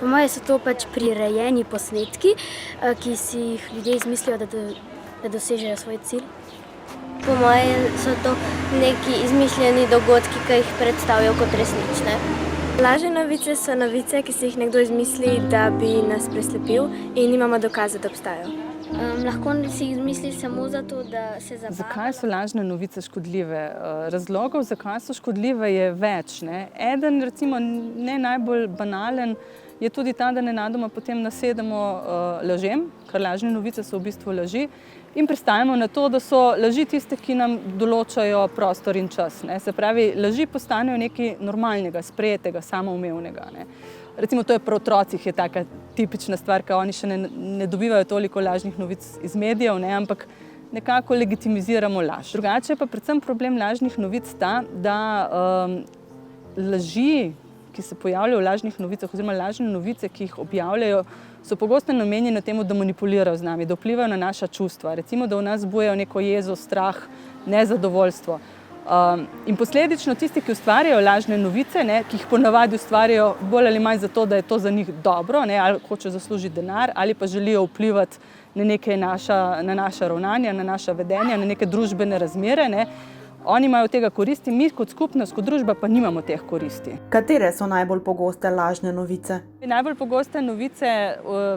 Po moje so to pač prirejeni posnetki, ki si jih ljudje izmislijo, da dosežejo svoj cilj. Po moje so to neki izmišljeni dogodki, ki jih predstavijo kot resnične. Lažne novice so novice, ki si jih nekdo izmisli, da bi nas preslepil in nimamo dokaza, da obstajajo. Lahko si jih izmisli samo zato, da se zabava. Zakaj so lažne novice škodljive? Razlogov, zakaj so škodljive, je več. Eden, recimo, ne najbolj banalen, je tudi ta, da nenadoma potem nasedemo lažem, ker lažne novice so v bistvu laži, in pristajamo na to, da so laži tiste, ki nam določajo prostor in čas. Se pravi, laži postanejo nekaj normalnega, sprejetega, samoumevnega. Recimo, to je pri otrocih je taka tipična stvar, ker oni še ne dobivajo toliko lažnih novic iz medijev, ampak nekako legitimiziramo laž. Drugače je pa predvsem problem lažnih novic ta, da laži, ki se pojavljajo v lažnih novicah, oziroma lažne novice, ki jih objavljajo, so pogosto namenjene temu, da manipulirajo z nami, da vplivajo na naša čustva. Recimo, da v nas zbujajo neko jezo, strah, nezadovoljstvo. In posledično tisti, ki ustvarjajo lažne novice, ki jih ponavadi ustvarjajo bolj ali manj zato, da je to za njih dobro, ali hočejo zaslužiti denar, ali pa želijo vplivati na naša ravnanja, na naša vedenja, na neke družbene razmere. Oni imajo od tega koristi, mi kot skupnost, kot družba pa nimamo teh koristi. Katere so najbolj pogoste lažne novice? Najbolj pogoste novice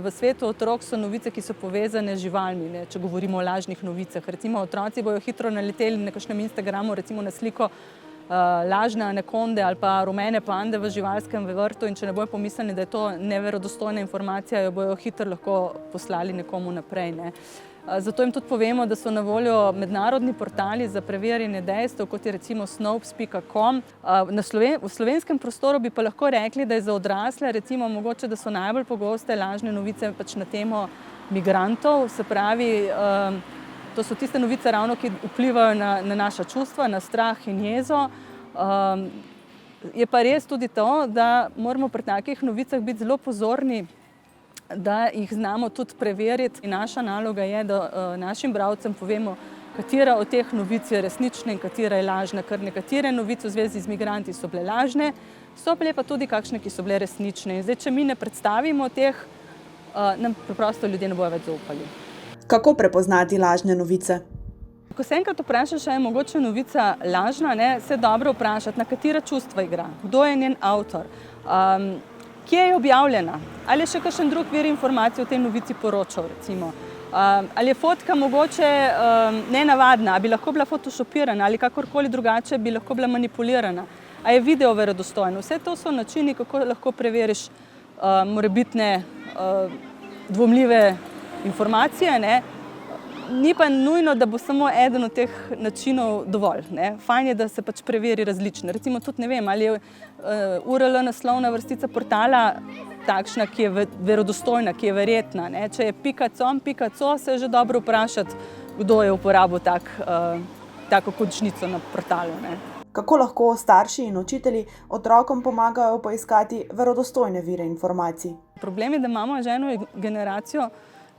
v svetu otrok so novice, ki so povezane z živalmi, če govorimo o lažnih novicah. Recimo, otroci bojo hitro naleteli na kakšnem Instagramu, recimo na sliko lažne anakonde ali pa rumene pande v živalskem vrtu, in če ne bojo pomislili, da je to neverodostojna informacija, jo bojo hitro lahko poslali nekomu naprej. Zato jim tudi povemo, da so na voljo mednarodni portali za preverjanje dejstev, kot je recimo snopes.com. V slovenskem prostoru bi pa lahko rekli, da je za odrasle recimo mogoče, da so najbolj pogoste lažne novice pač na temo migrantov. Se pravi, to so tiste novice ravno, ki vplivajo na naša čustva, na strah in jezo. Je pa res tudi to, da moramo pri takih novicah biti zelo pozorni, da jih znamo tudi preveriti. In naša naloga je, da našim bralcem povemo, katera od teh novic je resnična in katera je lažna. Ker nekatere novice v zvezi z migranti so bile lažne, so bile pa tudi kakšne, ki so bile resnične. In zdaj, če mi ne predstavimo teh, nam preprosto ljudje ne bojo več zaupali. Kako prepoznati lažne novice? Ko se enkrat vprašaš, ali je mogoče novica lažna, se je dobro vprašati, na katera čustva igra, kdo je njen avtor. Kje je objavljena? Ali je še kakšen drug vir informacij o tej novici poročal, recimo? Ali je fotka mogoče nenavadna, ali bi lahko bila photoshopirana, ali kakorkoli drugače bi lahko bila manipulirana? Ali je video verodostojen? Vse to so načini, kako lahko preveriš morebitne dvomljive informacije. Ni pa nujno, da bo samo eden od teh načinov dovolj. Fajn je, da se pač preveri različne. Recimo tudi ne vem, ali je URL naslovna vrstica portala takšna, ki je verodostojna, ki je verjetna. Če je .com.co, se je že dobro vprašati, kdo je uporabil tako končnico na portalu. Kako lahko starši in učitelji otrokom pomagajo poiskati verodostojne vire informacij? Problem je, da imamo že eno generacijo,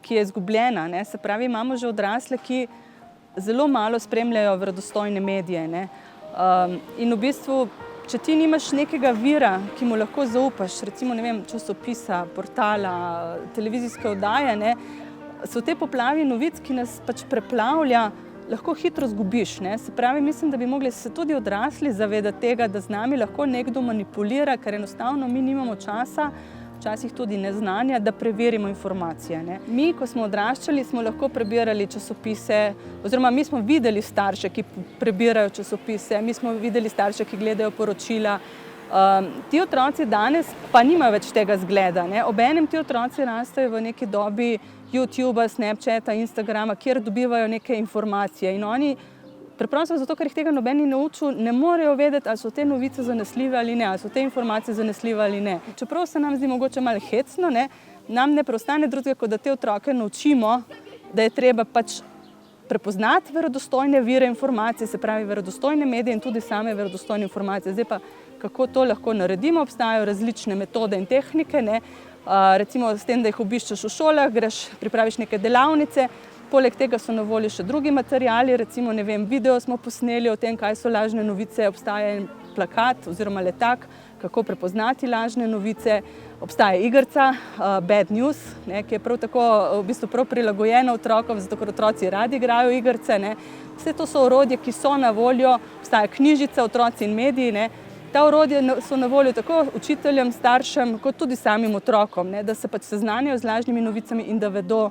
ki je izgubljena. Se pravi, imamo že odrasle, ki zelo malo spremljajo verodostojne medije. In v bistvu, če ti nimaš nekega vira, ki mu lahko zaupaš, recimo, ne vem, časopisa, portala, televizijske oddaje, se v tej poplavi novic, ki nas pač preplavlja, lahko hitro zgubiš. Se pravi, mislim, da bi mogli se tudi odrasli zavedati tega, da z nami lahko nekdo manipulira, ker enostavno mi nimamo časa, včasih tudi neznanja, da preverimo informacije. Mi, ko smo odraščali, smo lahko prebirali časopise, oziroma mi smo videli starše, ki prebirajo časopise, mi smo videli starše, ki gledajo poročila. Ti otroci danes pa nimajo več tega zgleda. Obenem ti otroci rastejo v neki dobi YouTubea, Snapchata, Instagrama, kjer dobivajo neke informacije. In oni preprosto zato, ker jih tega noben ni naučil, ne morejo vedeti, ali so te novice zanesljive ali ne, ali so te informacije zanesljive ali ne. Čeprav se nam zdi mogoče malo hecno, nam ne preostane drugega, kot da te otroke naučimo, da je treba pač prepoznati verodostojne vire informacije, se pravi verodostojne medije in tudi same verodostojne informacije. Zdaj pa, kako to lahko naredimo, obstajajo različne metode in tehnike, recimo s tem, da jih obiščeš v šolah, pripraviš neke delavnice, Poleg tega so na voljo še drugi materiali, recimo, ne vem, video smo posneli o tem, kaj so lažne novice, obstaja en plakat oziroma letak, kako prepoznati lažne novice. Obstaja igrica Bad News, ne, ki je prav tako v bistvu prav prilagojena otrokom, zato ker otroci radi igrajo igrice. Ne. Vse to so orodje, ki so na voljo, obstaja knjižica Otroci in mediji. Ne. Ta orodje so na voljo tako učiteljem, staršem, kot tudi samim otrokom, ne, da se pač seznanijo z lažnimi novicami in da vedo,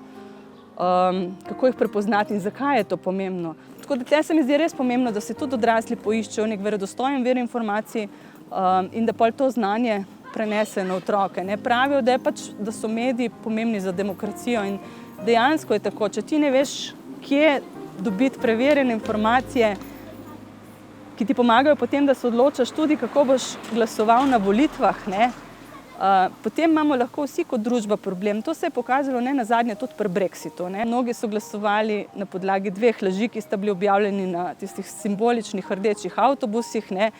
kako jih prepoznati in zakaj je to pomembno. Tako da tle se mi zdi res pomembno, da se tudi odrasli poiščejo nek verodostojen vir informacij in da pol to znanje prenese na otroke. Ne. Pravijo, da so mediji pomembni za demokracijo in dejansko je tako, če ti ne veš, kje dobiti preverjene informacije, ki ti pomagajo potem, da se odločaš tudi, kako boš glasoval na volitvah, ne, potem imamo lahko vsi kot družba problem. To se je pokazalo ne nazadnje tudi pri Brexitu. Ne. Mnogi so glasovali na podlagi 2 laži, ki sta bili objavljeni na tistih simboličnih rdečih avtobusih, ne,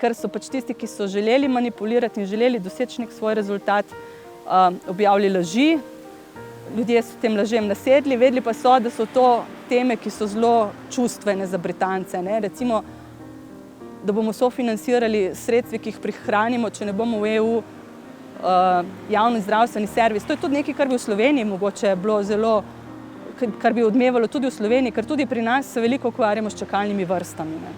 ker so pač tisti, ki so želeli manipulirati in želeli doseči nek svoj rezultat, objavili laži. Ljudje so tem lažem nasedli, vedeli pa so, da so to teme, ki so zelo čustvene za Britance. Ne. Recimo, da bomo sofinancirali sredstvi, ki jih prihranimo, če ne bomo v EU, javni zdravstveni servis. To je tudi nekaj, kar bi v Sloveniji mogoče bilo zelo, kar bi odmevalo tudi v Sloveniji, ker tudi pri nas se veliko ukvarjamo s čakalnimi vrstami. Ne.